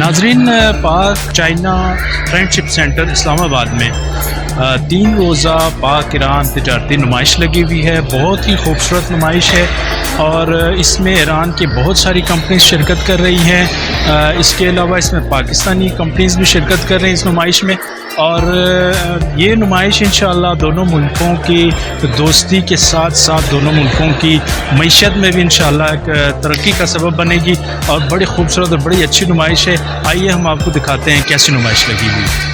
नाजरीन, पाक China friendship centre Islamabad में 3 रोज़ा पाक ईरान तजारती नुमाइश लगी हुई है। बहुत ही खूबसूरत नुमाइश है और इसमें ईरान की बहुत सारी कंपनीज शिरकत कर रही हैं। इसके अलावा इसमें पाकिस्तानी कंपनीज भी शिरकत कर रही हैं इस नुमाइश में। और ये नुमाइश इंशाअल्लाह दोनों मुल्कों की दोस्ती के साथ साथ दोनों मुल्कों की मईशत में भी इंशाअल्लाह एक तरक्की का सबब बनेगी और बड़ी खूबसूरत और बड़ी अच्छी नुमाइश है। आइए हम आपको दिखाते हैं कैसी नुमाइश लगी हुई है।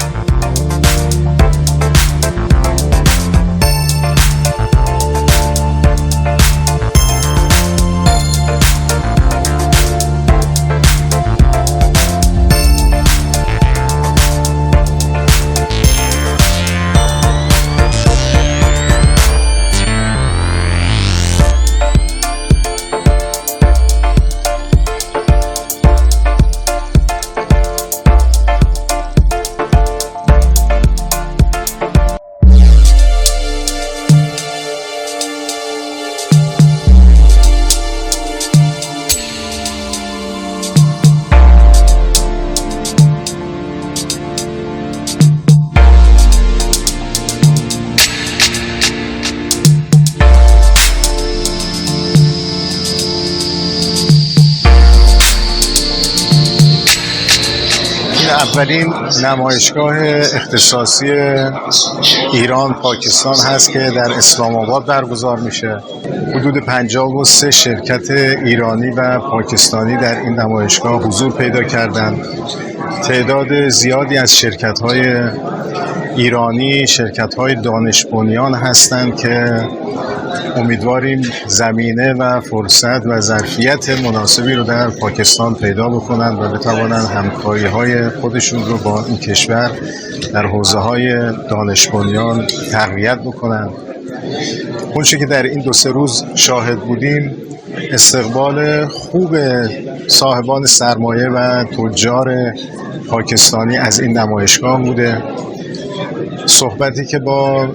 اولین نمایشگاه اختصاصی ایران پاکستان هست که در اسلام آباد برگزار میشه. حدود 53 شرکت ایرانی و پاکستانی در این نمایشگاه حضور پیدا کردند. تعداد زیادی از شرکت‌های ایرانی شرکت‌های دانش بنیان هستند که امیدواریم زمینه و فرصت و ظرفیت مناسبی رو در پاکستان پیدا بکنند و بتوانند همکاری‌های خودشون رو با این کشور در حوزه‌های دانش بنیان تقویت بکنند. اونچه که در این 2-3 روز شاهد بودیم استقبال خوب صاحبان سرمایه و تجار پاکستانی از این نمایشگاه بوده. صحبتی که با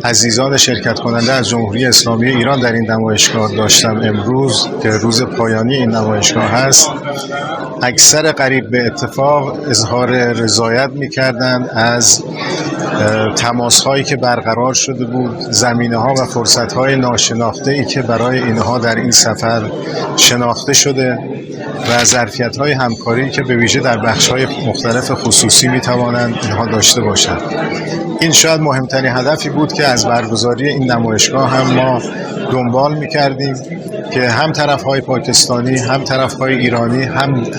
عزیزان شرکت کننده از جمهوری اسلامی ایران در این نمایشگاه داشتم امروز که روز پایانی این نمایشگاه هست، اکثر قریب به اتفاق اظهار رضایت می‌کردند از تماس‌هایی که برقرار شده بود، زمینه‌ها و فرصت‌های ناشناخته‌ای که برای اینها در این سفر شناخته شده و ظرفیت‌های همکاری که به ویژه در بخش‌های مختلف خصوصی می‌توانند اینها داشته باشند. این شاید مهمترین هدفی بود که از برگزاری این نمایشگاه هم ما دنبال می‌کردیم که هم طرف‌های پاکستانی هم طرف‌های ایرانی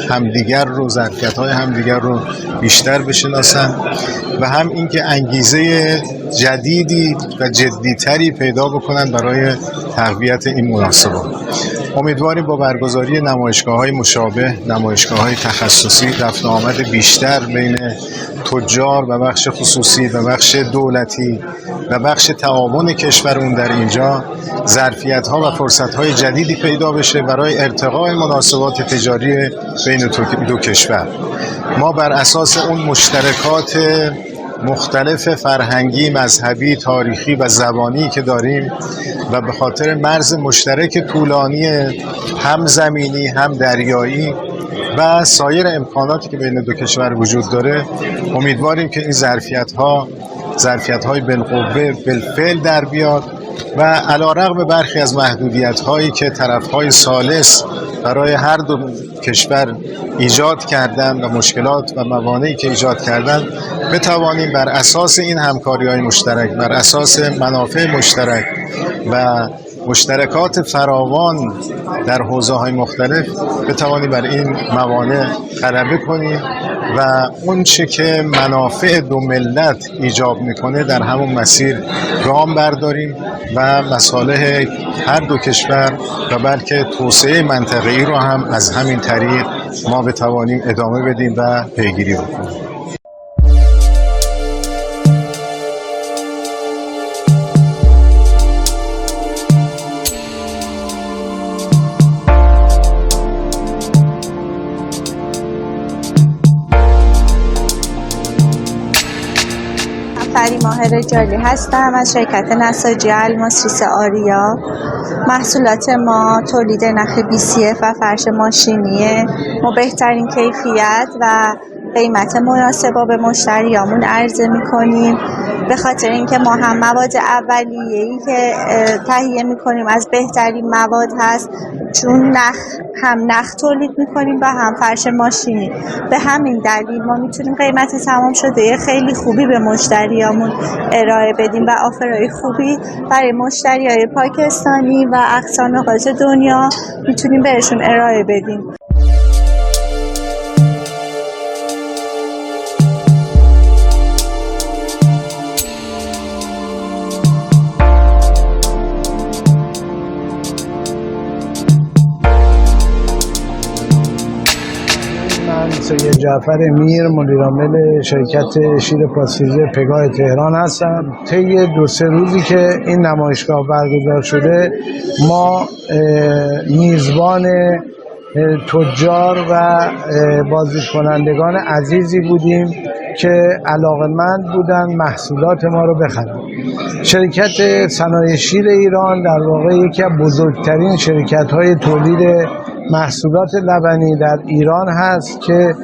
همدیگر رو ظرفیت‌های همدیگر رو بیشتر بشناسند و هم اینکه انگیزه جدیدی و جدی‌تری پیدا بکنند برای تقویت این مناسبات. امیدواریم با برگزاری نمایشگاه‌های مشابه، نمایشگاه‌های تخصصی، رفت و آمد بیشتر بین تجار و بخش خصوصی و بخش دولتی و بخش تعاون کشورمون در اینجا ظرفیت‌ها و فرصت‌های جدیدی پیدا بشه برای ارتقاء مناسبات تجاری بین دو کشور. ما بر اساس اون مشترکات مختلف فرهنگی، مذهبی، تاریخی و زبانی که داریم و به خاطر مرز مشترک طولانی هم زمینی هم دریایی و سایر امکاناتی که بین دو کشور وجود داره، امیدواریم که این ظرفیت‌های بالقوه بالفعل در بیاد و علی‌رغم برخی از محدودیت‌هایی که طرف‌های ثالث برای هر دو کشور ایجاد کردن و مشکلات و موانعی که ایجاد کردن بتوانیم بر اساس این همکاری‌های مشترک، بر اساس منافع مشترک و مشترکات فراوان در حوزه‌های مختلف بتوانیم بر این موانع غلبه کنیم و اون چه که منافع دو ملت ایجاب میکنه در همون مسیر گام برداریم و مصالح هر دو کشور و بلکه توسعه منطقه‌ای رو هم از همین طریق ما بتوانیم ادامه بدیم و پیگیری بکنیم. فریما رجالی هستم از شرکت نساجی الماس آریا. محصولات ما تولید نخ BCF و فرش ماشینیه. ما بهترین کیفیت و قیمت مناسب به مشتریامون عرضه میکنیم، به خاطر اینکه ما هم مواد اولیه‌ای که تهیه میکنیم از بهترین مواد هست، چون هم نخ تولید میکنیم و هم فرش ماشینی. به همین دلیل ما میتونیم قیمت تمام شده خیلی خوبی به مشتریامون ارائه بدیم و آفرهای خوبی برای مشتریای پاکستانی و اقصا نقاط دنیا میتونیم بهشون ارائه بدیم. سید جعفر میر، مدیرعامل شرکت شیر پاستوریزه پگاه تهران هستم. طی 2-3 روزی که این نمایشگاه برگزار شده، ما میزبان تجار و بازدیدکنندگان عزیزی بودیم که علاقه‌مند بودن محصولات ما رو بخرن. شرکت صنایع شیر ایران در واقع یکی از بزرگترین شرکت‌های تولید محصولات لبنی در ایران هست که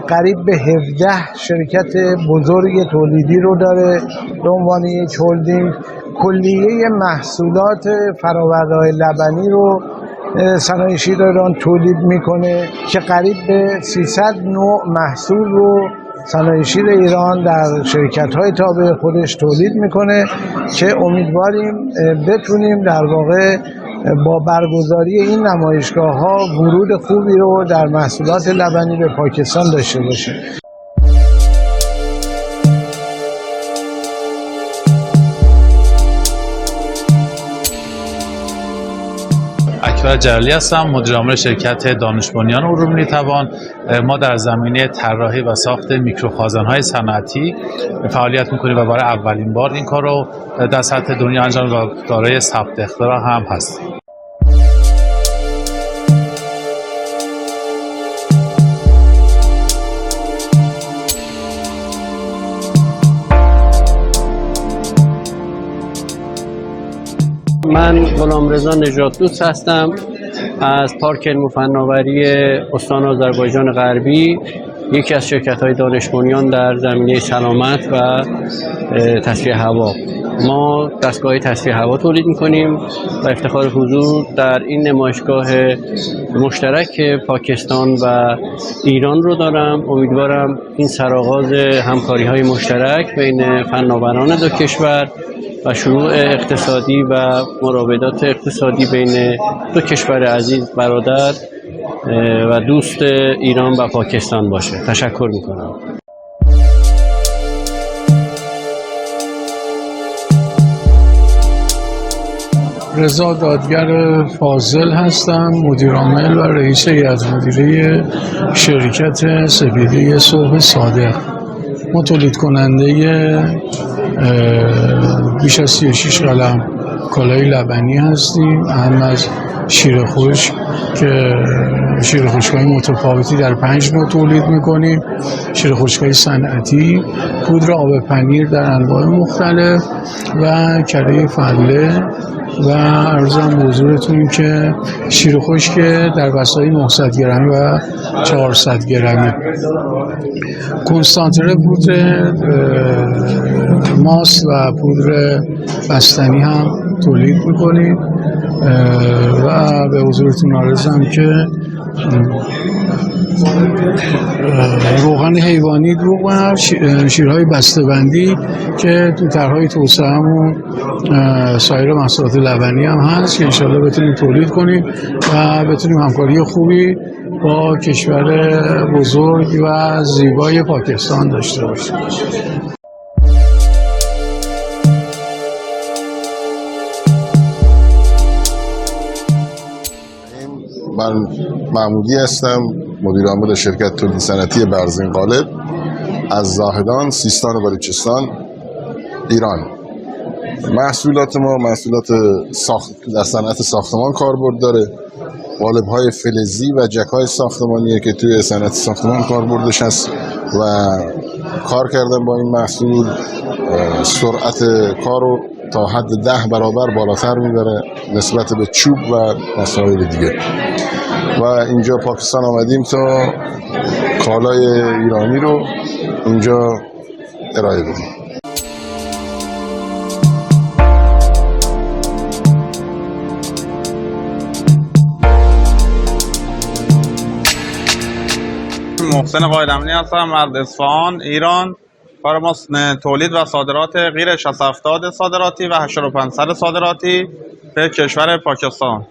قریب به 17 شرکت بزرگ تولیدی رو داره به عنوان یک هلدینگ. کلیه محصولات فرآورده‌های لبنی رو صنایع شیر ایران تولید میکنه که قریب به 300 نوع محصول رو صنایع شیر ایران در شرکت‌های تابع خودش تولید میکنه که امیدواریم بتونیم در واقع با برگزاری این نمایشگاه‌ها ورود خوبی رو در محصولات لبنی به پاکستان داشته باشیم. اکبر جلالی هستم، مدیرعامل شرکت دانش بنیان ارومیه توان. ما در زمینه طراحی و ساخت میکروخازن‌های صنعتی فعالیت می‌کنیم و برای اولین بار این کار رو در سطح دنیا انجام و دارای ثبت اختراع هم هستیم. من غلامرضا نژاد دوست هستم از پارک علم و فناوری استان آذربایجان غربی، یکی از شرکت‌های دانش بنیان در زمینه سلامت و تصفیه هوا. ما دستگاه تصفیه هوا تولید می‌کنیم و افتخار حضور در این نمایشگاه مشترک پاکستان و ایران رو دارم. امیدوارم این سرآغاز همکاری‌های مشترک بین فناوران دو کشور و شروع اقتصادی و مراودات اقتصادی بین دو کشور عزیز، برادر و دوست ایران و پاکستان باشه. تشکر میکنم. رضا دادگر فاضل هستم، مدیرعامل و رئیس هیئت مدیره شرکت سپیده صبح صادق. ما تولید کننده بیش از 36 قلم کالای لبنی هستیم، هم از شیر خشک که شیر خشک‌های متفاوتی در 5 نوع تولید میکنیم، شیر خشک‌های صنعتی، پودر آب پنیر در انواع مختلف و کره فله و عرضم به حضورتون که شیر خشک در بسته‌های 900 گرمی و 400 گرمی. کنسانتره پودر ماست و پودر بستنی هم تولید میکنیم و به حضورتون عرضم که روغن حیوانی و شیرهای بسته‌بندی که تو طرح‌های توسعه‌مون سایر محصولات لبنی هم هست که انشالله بتونیم تولید کنیم و بتونیم همکاری خوبی با کشور بزرگ و زیبای پاکستان داشته باشیم. من محمودی هستم، مدیرعامل شرکت تولید صنعتی برزین غالب از زاهدان، سیستان و بلوچستان، ایران. محصولات ما محصولات در صنعت ساختمان کاربرد داره. قالب‌های فلزی و جک‌های ساختمانیه که توی صنعت ساختمان کاربردش هست و کار کردن با این محصول سرعت کار رو تا حد 10 برابر بالاتر میبره نسبت به چوب و مسائل دیگه و اینجا پاکستان آمدیم تا کالای ایرانی رو اینجا ارائه بدیم. محسن قائدامنی هستم از اصفهان ایران. کار ما تولید و صادرات غیر 60-70 صادراتی و 8500 صادراتی به کشور پاکستان.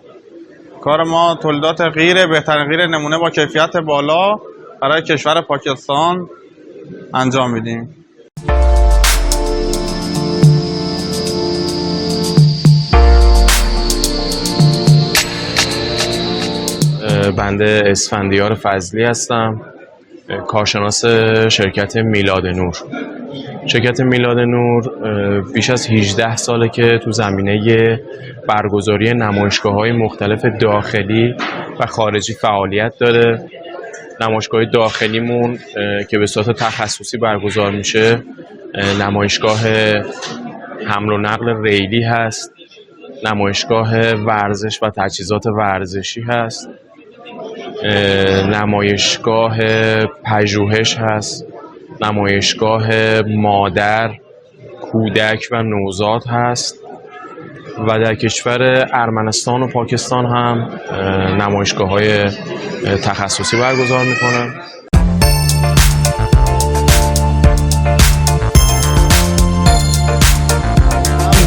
کار ما تولیدات غیر بهترین غیر نمونه با کیفیت بالا برای کشور پاکستان انجام میدیم. بنده اسفندیار فضلی هستم، کارشناس شرکت میلاد نور. شرکت میلاد نور بیش از 18 ساله که تو زمینه برگزاری نمایشگاه‌های مختلف داخلی و خارجی فعالیت داره. نمایشگاه داخلیمون که به صورت تخصصی برگزار میشه نمایشگاه حمل و نقل ریلی هست، نمایشگاه ورزش و تجهیزات ورزشی هست، نمایشگاه پژوهش هست، نمایشگاه مادر، کودک و نوزاد هست و در کشور ارمنستان و پاکستان هم نمایشگاه‌های تخصصی برگزار می‌کنن.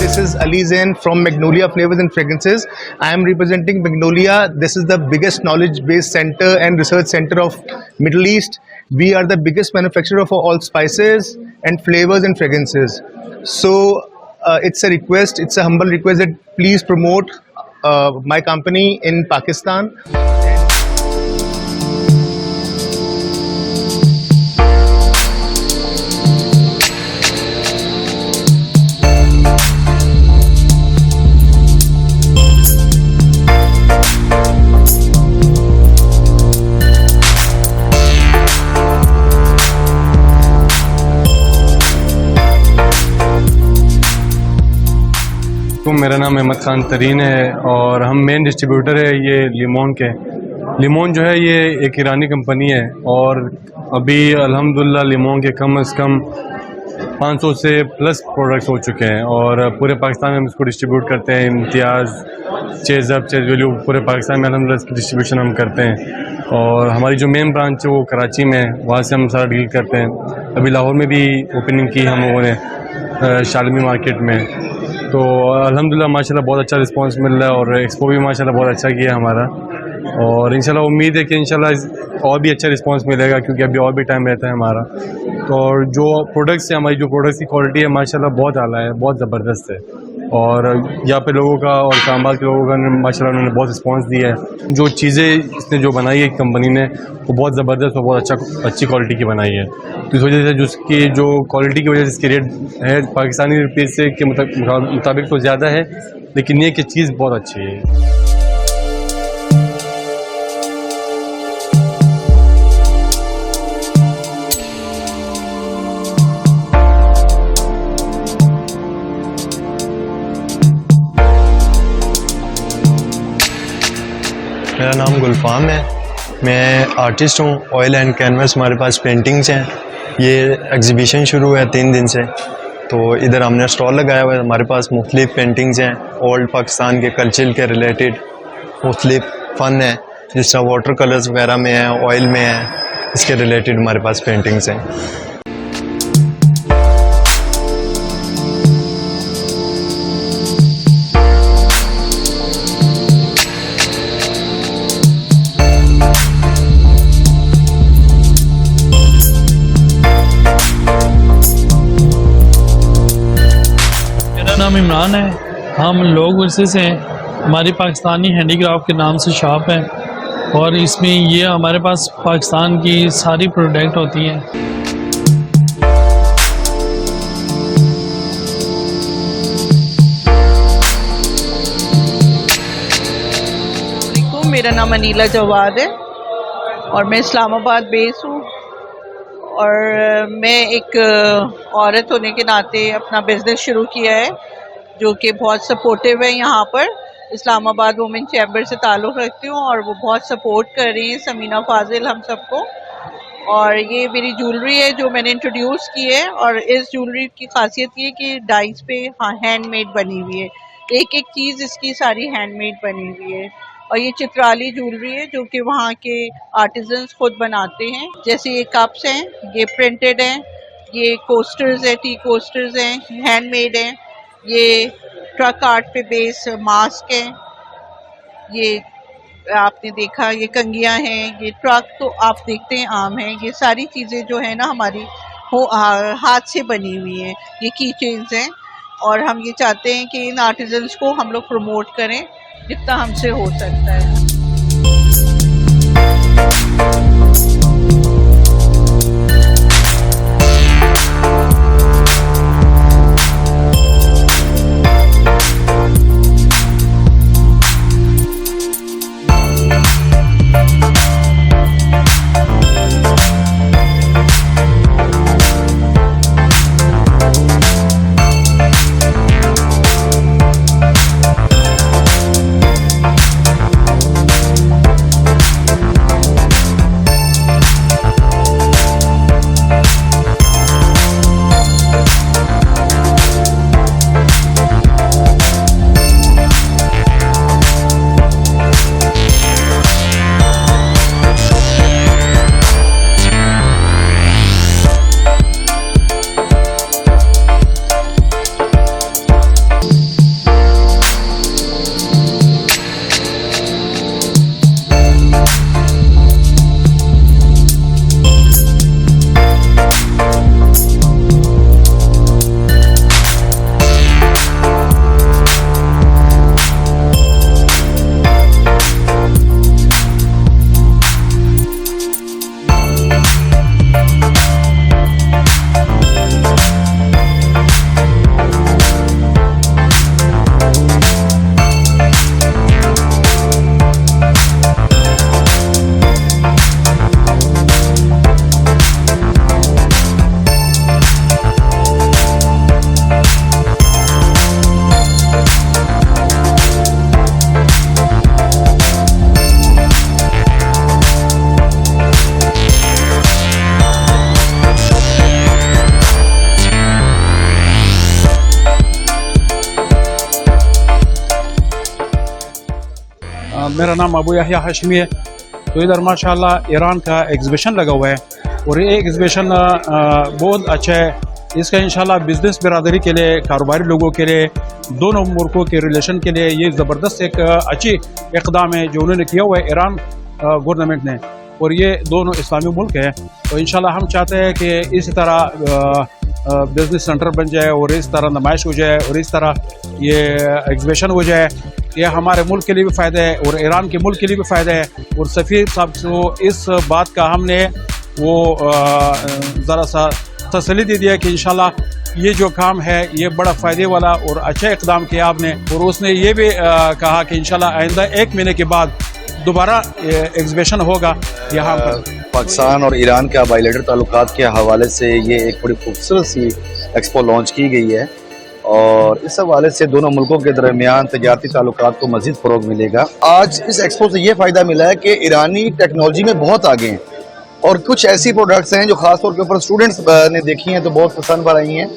This is Ali Zain from Magnolia Flavors and Fragrances. I am representing Magnolia. This is the biggest knowledge-based center and research center of Middle East. We are the biggest manufacturer for all spices and flavors and fragrances. So it's a request, it's a humble request that please promote my company in Pakistan. मेरा नाम अहमद खान तरीन है और हम main distributor है ये लिमोन के। लिमोन जो है ये एक ईरानी कंपनी है और अभी अल्हम्दुलिल्लाह लिमोन के कम से कम 500 से प्लस प्रोडक्ट्स हो चुके हैं और पूरे पाकिस्तान में हम इसको डिस्ट्रीब्यूट करते हैं। इम्तियाज़, चेज़अप, चेज़ वैल्यू पूरे पाकिस्तान में अल्हम्दुलिल्लाह इसकी डिस्ट्रीब्यूशन हम करते हैं और हमारी जो मेन ब्रांच है वो कराची में है, वहाँ से हम सारा डील करते हैं। अभी लाहौर में भी ओपनिंग की हम लोगों ने शालमी मार्केट में, तो अल्हम्दुलिल्लाह माशाल्लाह बहुत अच्छा रिस्पांस मिल रहा है और एक्सपो भी माशाल्लाह बहुत अच्छा किया हमारा और इंशाल्लाह उम्मीद है कि इंशाल्लाह और भी अच्छा रिस्पांस मिलेगा क्योंकि अभी और भी टाइम रहता है हमारा। तो और जो प्रोडक्ट्स है हमारी जो प्रोडक्ट्स की क्वालिटी है माशाल्लाह बहुत आला है, बहुत ज़बरदस्त है और यहाँ पे लोगों का और इस्लामाबाद के लोगों का माशाल्लाह उन्होंने बहुत रिस्पांस दिया है। जो चीज़ें इसने जो बनाई है कंपनी ने वो बहुत ज़बरदस्त और बहुत अच्छी क्वालिटी की बनाई है। तो इस वजह से जो उसकी जो क्वालिटी की वजह से इसकी रेट है पाकिस्तानी रुपये से के मुताबिक तो ज़्यादा है, लेकिन ये कि चीज़ बहुत अच्छी है। मेरा नाम गुलफाम है, मैं आर्टिस्ट हूँ। ऑयल एंड कैनवस हमारे पास पेंटिंग्स हैं। ये एग्जीबिशन शुरू हुआ है 3 दिन से, तो इधर हमने स्टॉल लगाया हुआ है। हमारे पास मुख्तलिफ पेंटिंग्स हैं, ओल्ड पाकिस्तान के कल्चर के रिलेटेड मुख्तलिफ फ़न है, जिस तरह वाटर कलर्स वगैरह में है, ऑयल में है, इसके रिलेटेड हमारे पास पेंटिंग्स हैं। नाम इमरान है, हम लोग वर्से से हैं। हमारी पाकिस्तानी हैंडीक्राफ्ट के नाम से शॉप है और इसमें ये हमारे पास पाकिस्तान की सारी प्रोडक्ट होती हैं। मेरा नाम अनीला जवाद है और मैं इस्लामाबाद बेस हूँ और मैं एक औरत होने के नाते अपना बिजनेस शुरू किया है जो कि बहुत सपोर्टिव है। यहाँ पर इस्लामाबाद वुमेन चैम्बर से ताल्लुक़ रखती हूँ और वो बहुत सपोर्ट कर रही हैं, समीना फाजिल हम सबको। और ये मेरी ज्वेलरी है जो मैंने इंट्रोड्यूस की है और इस ज्वेलरी की खासियत ये कि डाइस पे हैंडमेड बनी हुई है, एक एक चीज़ इसकी सारी हैंडमेड बनी हुई है। और ये चित्राली ज्वेलरी है जो कि वहाँ के आर्टिजन्स खुद बनाते हैं। जैसे ये कप्स हैं, ये प्रिंटेड हैं, ये कोस्टर्स हैं, टी कोस्टर्स हैं, हैंडमेड हैं। ये ट्रक आर्ट पे बेस मास्क हैं, ये आपने देखा ये कंगियां हैं, ये ट्रक तो आप देखते हैं आम हैं। ये सारी चीज़ें जो है ना हमारी हाथ से बनी हुई हैं। ये की चेन्स हैं और हम ये चाहते हैं कि इन आर्टिजन्स को हम लोग प्रमोट करें जितना हमसे हो सकता है। मेरा नाम अबू यहया हाशमी है। तो इधर माशाल्लाह ईरान का एग्ज़िबिशन लगा हुआ है और ये एग्ज़िबिशन बहुत अच्छा है। इसका इंशाल्लाह बिज़नेस बिरादरी के लिए, कारोबारी लोगों के लिए, दोनों मुल्कों के रिलेशन के लिए ये ज़बरदस्त एक अच्छी इक़दाम है जो उन्होंने किया हुआ है ईरान गवर्नमेंट ने। और ये दोनों इस्लामी मुल्क है तो इंशाल्लाह हम चाहते हैं कि इस तरह बिज़नेस सेंटर बन जाए और इस तरह नुमाइश हो जाए और इस तरह ये एग्ज़िबिशन हो जाए। ये हमारे मुल्क के लिए भी फ़ायदा है और ईरान के मुल्क के लिए भी फ़ायदा है। और सफ़ीर साहब को इस बात का हमने वो ज़रा सा तसल्ली दे दिया कि इंशाल्लाह ये जो काम है ये बड़ा फ़ायदे वाला और अच्छा इक़दाम किया आपने। और उसने ये भी कहा कि इंशाल्लाह आइंदा 1 महीने के बाद दोबारा एग्ज़िबिशन होगा यहाँ पर। पाकिस्तान और ईरान का बायलैटरल ताल्लुकात के हवाले से ये एक बड़ी खूबसूरत सी एक्सपो लॉन्च की गई है और इस हवाले से दोनों मुल्कों के दरमियान तजारती ताल्लुकात को मज़ीद फ़रोग़ मिलेगा। आज इस एक्सपो से ये फ़ायदा मिला है कि ईरानी टेक्नोलॉजी में बहुत आगे हैं और कुछ ऐसी प्रोडक्ट्स हैं जो ख़ास तौर के ऊपर स्टूडेंट्स ने देखी हैं तो बहुत पसंद पर आई हैं।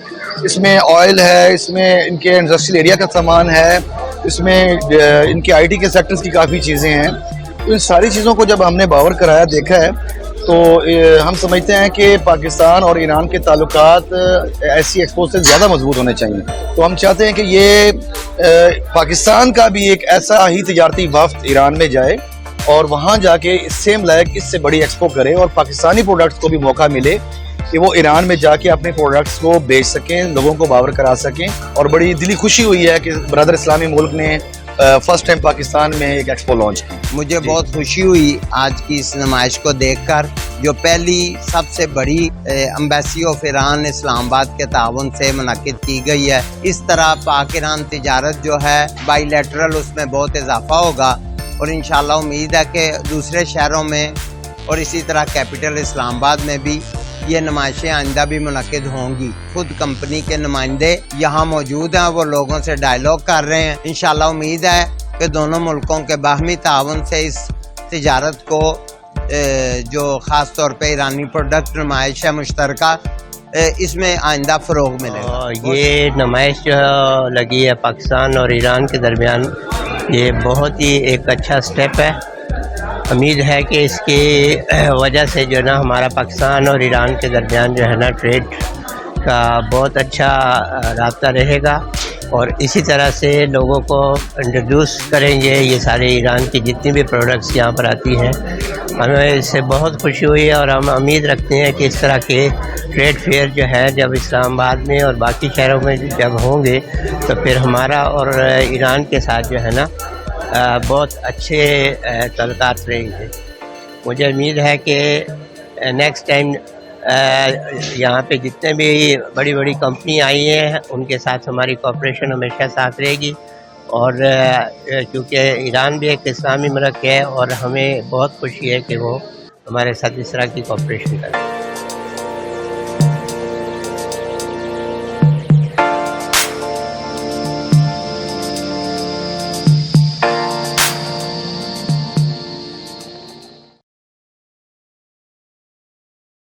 इसमें ऑयल है, इसमें इनके इंडस्ट्रियल एरिया का सामान है, इसमें इनके IT के सेक्टर्स की काफ़ी चीज़ें हैं। तो इन सारी चीज़ों को जब हमने बावर कराया, देखा है, तो हम समझते हैं कि पाकिस्तान और ईरान के ताल्लुकात ऐसी एक्सपो से ज़्यादा मजबूत होने चाहिए। तो हम चाहते हैं कि ये पाकिस्तान का भी एक ऐसा ही तजारती वफ्द ईरान में जाए और वहाँ जाके सेम लायक इससे बड़ी एक्सपो करे और पाकिस्तानी प्रोडक्ट्स को भी मौका मिले कि वो ईरान में जाके अपने प्रोडक्ट्स को बेच सकें, लोगों को बावर करा सकें। और बड़ी दिली खुशी हुई है कि ब्रदर इस्लामी मुल्क ने फर्स्ट टाइम पाकिस्तान में एक एक्सपो लॉन्च की। मुझे बहुत खुशी हुई आज की इस नुमाइश को देखकर, जो पहली सबसे बड़ी एम्बेसी ऑफ ईरान इस्लामाबाद के ताउन से मुनक्किद की गई है। इस तरह पाक ईरान तिजारत जो है बायलैटरल, उसमें बहुत इजाफा होगा और इंशाल्लाह उम्मीद है कि दूसरे शहरों में और इसी तरह कैपिटल इस्लामाबाद में भी ये नुमाइशें आइंदा भी मुनक़िद होंगी। खुद कंपनी के नुमाइंदे यहाँ मौजूद हैं, वो लोगों से डायलॉग कर रहे हैं। इंशाल्लाह उम्मीद है कि दोनों मुल्कों के बाहमी ताउन से इस तिजारत को जो ख़ास तौर पे ईरानी प्रोडक्ट नुमाइश है मुश्तरका, इसमें आइंदा फ़रोग मिलेगा। ये नुमाइश जो लगी है पाकिस्तान और ईरान के दरमियान, ये बहुत ही एक अच्छा स्टेप है। उम्मीद है कि इसकी वजह से जो है ना हमारा पाकिस्तान और ईरान के दरमियान जो है ना ट्रेड का बहुत अच्छा राब्ता रहेगा और इसी तरह से लोगों को इंट्रोड्यूस करेंगे ये सारे ईरान की जितनी भी प्रोडक्ट्स यहाँ पर आती हैं। हमें इससे बहुत खुशी हुई है और हम उम्मीद रखते हैं कि इस तरह के ट्रेड फेयर जो है जब इस्लामाबाद में और बाकी शहरों में जब होंगे तो फिर हमारा और ईरान के साथ जो है ना बहुत अच्छे ताल्लुकात रहेंगे। मुझे उम्मीद है कि नेक्स्ट टाइम यहाँ पे जितने भी बड़ी बड़ी कंपनी आई हैं उनके साथ हमारी कोऑपरेशन हमेशा साथ रहेगी और क्योंकि ईरान भी एक इस्लामी मुल्क है और हमें बहुत खुशी है कि वो हमारे साथ इस तरह की कोऑपरेशन करें।